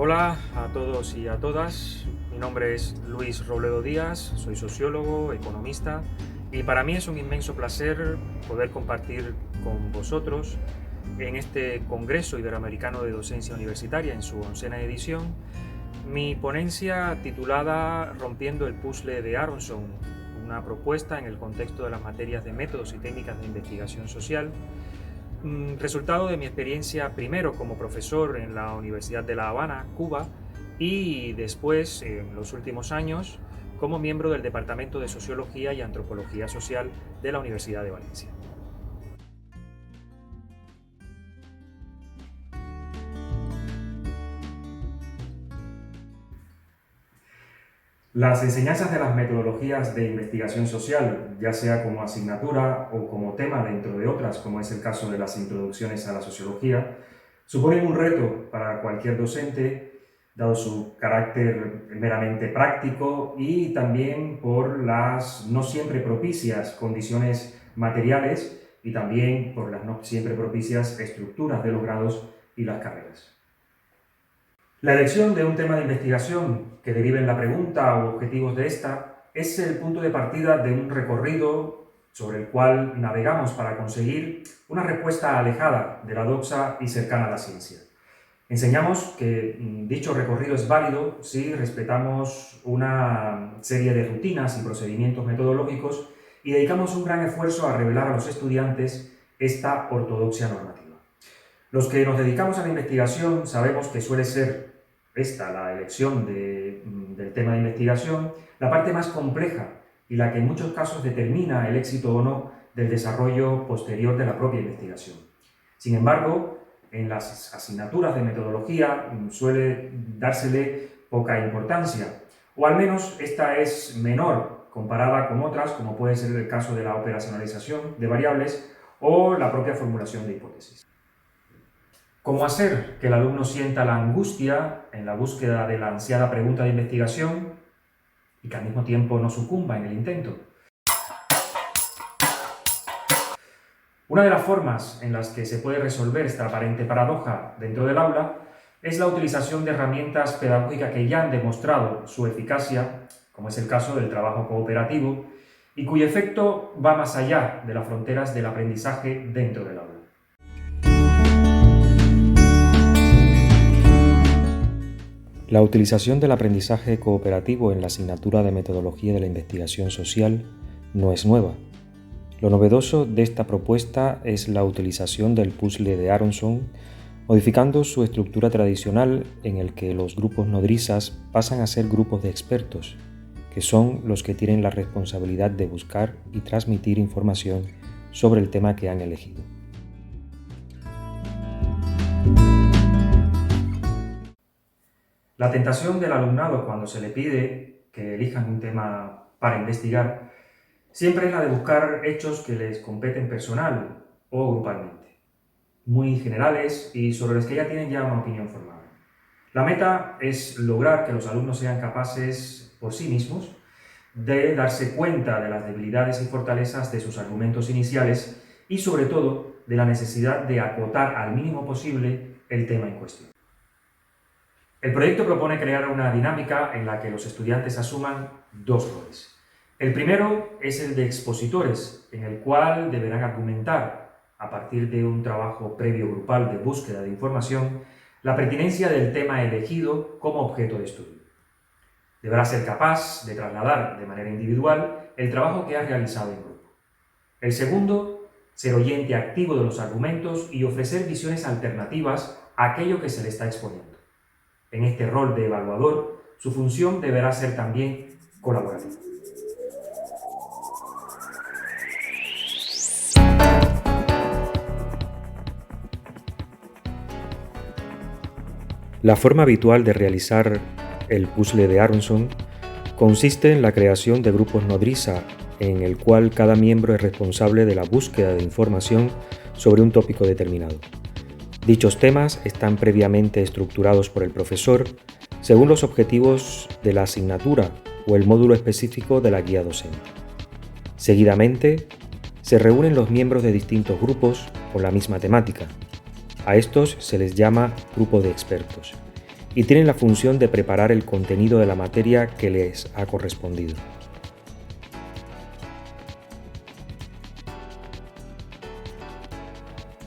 Hola a todos y a todas, mi nombre es Luis Robledo Díaz, soy sociólogo, economista y para mí es un inmenso placer poder compartir con vosotros en este Congreso Iberoamericano de Docencia Universitaria en su 11ª edición mi ponencia titulada Rompiendo el puzzle de Aronson, una propuesta en el contexto de las materias de métodos y técnicas de investigación social, resultado de mi experiencia primero como profesor en la Universidad de La Habana, Cuba, y después, en los últimos años, como miembro del Departamento de Sociología y Antropología Social de la Universidad de Valencia. Las enseñanzas de las metodologías de investigación social, ya sea como asignatura o como tema dentro de otras, como es el caso de las introducciones a la sociología, suponen un reto para cualquier docente, dado su carácter meramente práctico y también por las no siempre propicias condiciones materiales y también por las no siempre propicias estructuras de los grados y las carreras. La elección de un tema de investigación que derive en la pregunta o objetivos de esta es el punto de partida de un recorrido sobre el cual navegamos para conseguir una respuesta alejada de la doxa y cercana a la ciencia. Enseñamos que dicho recorrido es válido si respetamos una serie de rutinas y procedimientos metodológicos y dedicamos un gran esfuerzo a revelar a los estudiantes esta ortodoxia normativa. Los que nos dedicamos a la investigación sabemos que suele ser esta, la elección del tema de investigación, la parte más compleja y la que en muchos casos determina el éxito o no del desarrollo posterior de la propia investigación. Sin embargo, en las asignaturas de metodología suele dársele poca importancia, o al menos esta es menor comparada con otras, como puede ser el caso de la operacionalización de variables o la propia formulación de hipótesis. ¿Cómo hacer que el alumno sienta la angustia en la búsqueda de la ansiada pregunta de investigación y que al mismo tiempo no sucumba en el intento? Una de las formas en las que se puede resolver esta aparente paradoja dentro del aula es la utilización de herramientas pedagógicas que ya han demostrado su eficacia, como es el caso del trabajo cooperativo, y cuyo efecto va más allá de las fronteras del aprendizaje dentro del aula. La utilización del aprendizaje cooperativo en la asignatura de Metodología de la Investigación Social no es nueva. Lo novedoso de esta propuesta es la utilización del puzzle de Aronson, modificando su estructura tradicional en el que los grupos nodrizas pasan a ser grupos de expertos, que son los que tienen la responsabilidad de buscar y transmitir información sobre el tema que han elegido. La tentación del alumnado cuando se le pide que elijan un tema para investigar siempre es la de buscar hechos que les competen personal o grupalmente, muy generales y sobre los que ya tienen una opinión formada. La meta es lograr que los alumnos sean capaces por sí mismos de darse cuenta de las debilidades y fortalezas de sus argumentos iniciales y sobre todo de la necesidad de acotar al mínimo posible el tema en cuestión. El proyecto propone crear una dinámica en la que los estudiantes asuman dos roles. El primero es el de expositores, en el cual deberán argumentar, a partir de un trabajo previo grupal de búsqueda de información, la pertinencia del tema elegido como objeto de estudio. Deberá ser capaz de trasladar de manera individual el trabajo que ha realizado en grupo. El segundo, ser oyente activo de los argumentos y ofrecer visiones alternativas a aquello que se le está exponiendo. En este rol de evaluador, su función deberá ser también colaborativa. La forma habitual de realizar el puzzle de Aronson consiste en la creación de grupos nodriza, en el cual cada miembro es responsable de la búsqueda de información sobre un tópico determinado. Dichos temas están previamente estructurados por el profesor según los objetivos de la asignatura o el módulo específico de la guía docente. Seguidamente, se reúnen los miembros de distintos grupos con la misma temática. A estos se les llama grupo de expertos y tienen la función de preparar el contenido de la materia que les ha correspondido.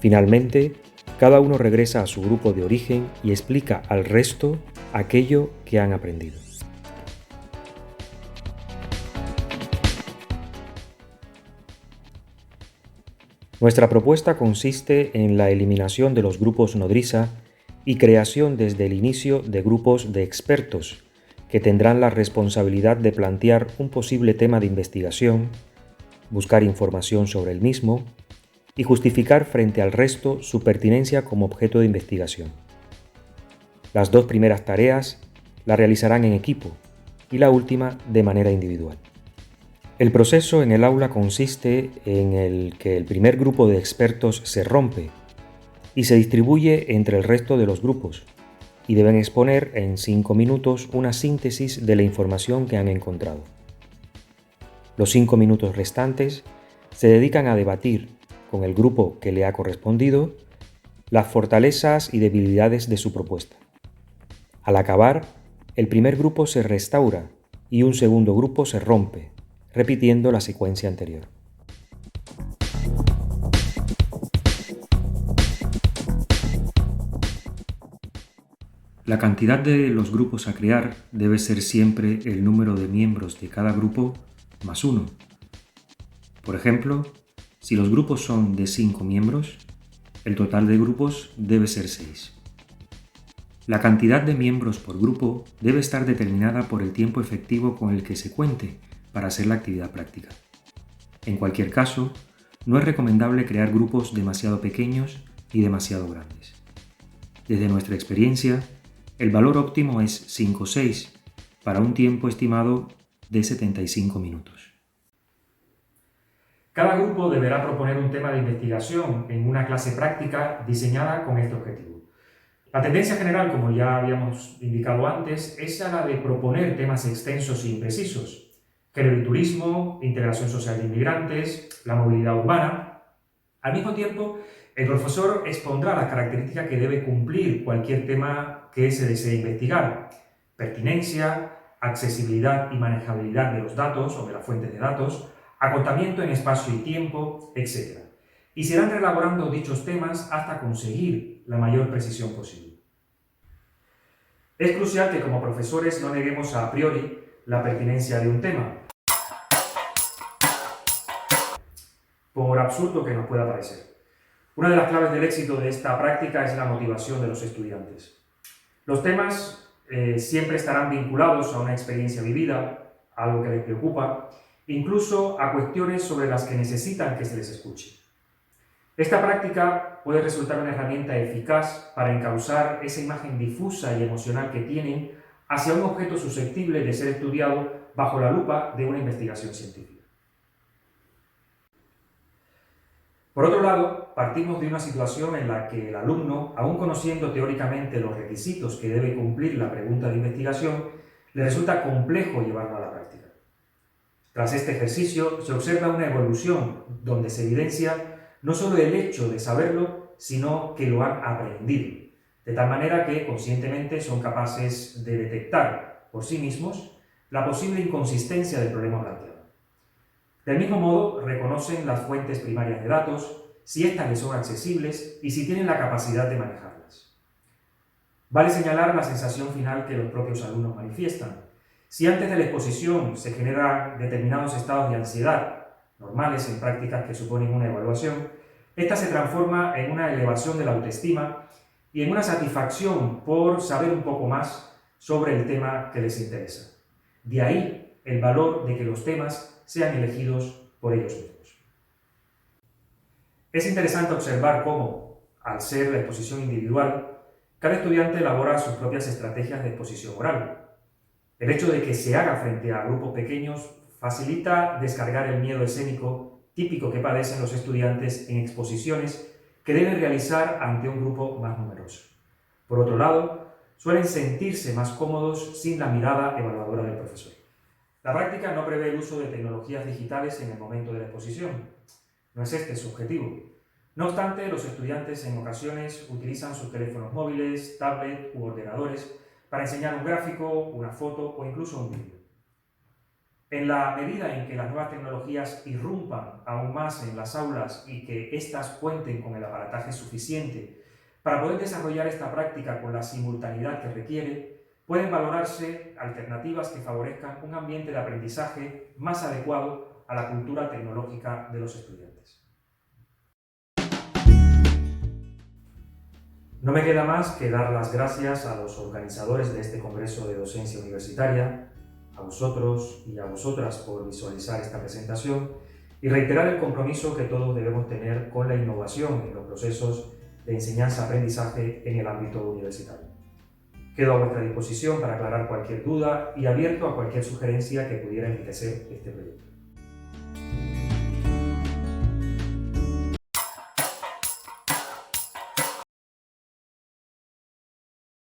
Finalmente, cada uno regresa a su grupo de origen y explica al resto aquello que han aprendido. Nuestra propuesta consiste en la eliminación de los grupos nodriza y creación desde el inicio de grupos de expertos que tendrán la responsabilidad de plantear un posible tema de investigación, buscar información sobre el mismo y justificar frente al resto su pertinencia como objeto de investigación. Las 2 primeras tareas las realizarán en equipo y la última de manera individual. El proceso en el aula consiste en el que el primer grupo de expertos se rompe y se distribuye entre el resto de los grupos y deben exponer en 5 minutos una síntesis de la información que han encontrado. Los 5 minutos restantes se dedican a debatir con el grupo que le ha correspondido las fortalezas y debilidades de su propuesta. Al acabar, el primer grupo se restaura y un segundo grupo se rompe, repitiendo la secuencia anterior. La cantidad de los grupos a crear debe ser siempre el número de miembros de cada grupo más 1. Por ejemplo, si los grupos son de 5 miembros, el total de grupos debe ser 6. La cantidad de miembros por grupo debe estar determinada por el tiempo efectivo con el que se cuente para hacer la actividad práctica. En cualquier caso, no es recomendable crear grupos demasiado pequeños ni demasiado grandes. Desde nuestra experiencia, el valor óptimo es 5 o 6 para un tiempo estimado de 75 minutos. Cada grupo deberá proponer un tema de investigación en una clase práctica diseñada con este objetivo. La tendencia general, como ya habíamos indicado antes, es a la de proponer temas extensos e imprecisos: género y turismo, integración social de inmigrantes, la movilidad urbana. Al mismo tiempo, el profesor expondrá las características que debe cumplir cualquier tema que se desee investigar: pertinencia, accesibilidad y manejabilidad de los datos o de las fuentes de datos, acotamiento en espacio y tiempo, etc. Y se irán reelaborando dichos temas hasta conseguir la mayor precisión posible. Es crucial que como profesores no neguemos a priori la pertinencia de un tema, por absurdo que nos pueda parecer. Una de las claves del éxito de esta práctica es la motivación de los estudiantes. Los temas siempre estarán vinculados a una experiencia vivida, a algo que les preocupa, incluso a cuestiones sobre las que necesitan que se les escuche. Esta práctica puede resultar una herramienta eficaz para encauzar esa imagen difusa y emocional que tienen hacia un objeto susceptible de ser estudiado bajo la lupa de una investigación científica. Por otro lado, partimos de una situación en la que el alumno, aun conociendo teóricamente los requisitos que debe cumplir la pregunta de investigación, le resulta complejo llevarlo a la práctica. Tras este ejercicio, se observa una evolución donde se evidencia no solo el hecho de saberlo, sino que lo han aprendido, de tal manera que conscientemente son capaces de detectar por sí mismos la posible inconsistencia del problema planteado. Del mismo modo, reconocen las fuentes primarias de datos, si éstas les son accesibles y si tienen la capacidad de manejarlas. Vale señalar la sensación final que los propios alumnos manifiestan. Si antes de la exposición se generan determinados estados de ansiedad, normales en prácticas que suponen una evaluación, esta se transforma en una elevación de la autoestima y en una satisfacción por saber un poco más sobre el tema que les interesa. De ahí el valor de que los temas sean elegidos por ellos mismos. Es interesante observar cómo, al ser la exposición individual, cada estudiante elabora sus propias estrategias de exposición oral. El hecho de que se haga frente a grupos pequeños facilita descargar el miedo escénico típico que padecen los estudiantes en exposiciones que deben realizar ante un grupo más numeroso. Por otro lado, suelen sentirse más cómodos sin la mirada evaluadora del profesor. La práctica no prevé el uso de tecnologías digitales en el momento de la exposición. No es este su objetivo. No obstante, los estudiantes en ocasiones utilizan sus teléfonos móviles, tablets u ordenadores para enseñar un gráfico, una foto o incluso un vídeo. En la medida en que las nuevas tecnologías irrumpan aún más en las aulas y que éstas cuenten con el aparataje suficiente para poder desarrollar esta práctica con la simultaneidad que requiere, pueden valorarse alternativas que favorezcan un ambiente de aprendizaje más adecuado a la cultura tecnológica de los estudiantes. No me queda más que dar las gracias a los organizadores de este Congreso de Docencia Universitaria, a vosotros y a vosotras por visualizar esta presentación y reiterar el compromiso que todos debemos tener con la innovación en los procesos de enseñanza-aprendizaje en el ámbito universitario. Quedo a vuestra disposición para aclarar cualquier duda y abierto a cualquier sugerencia que pudiera enriquecer este proyecto.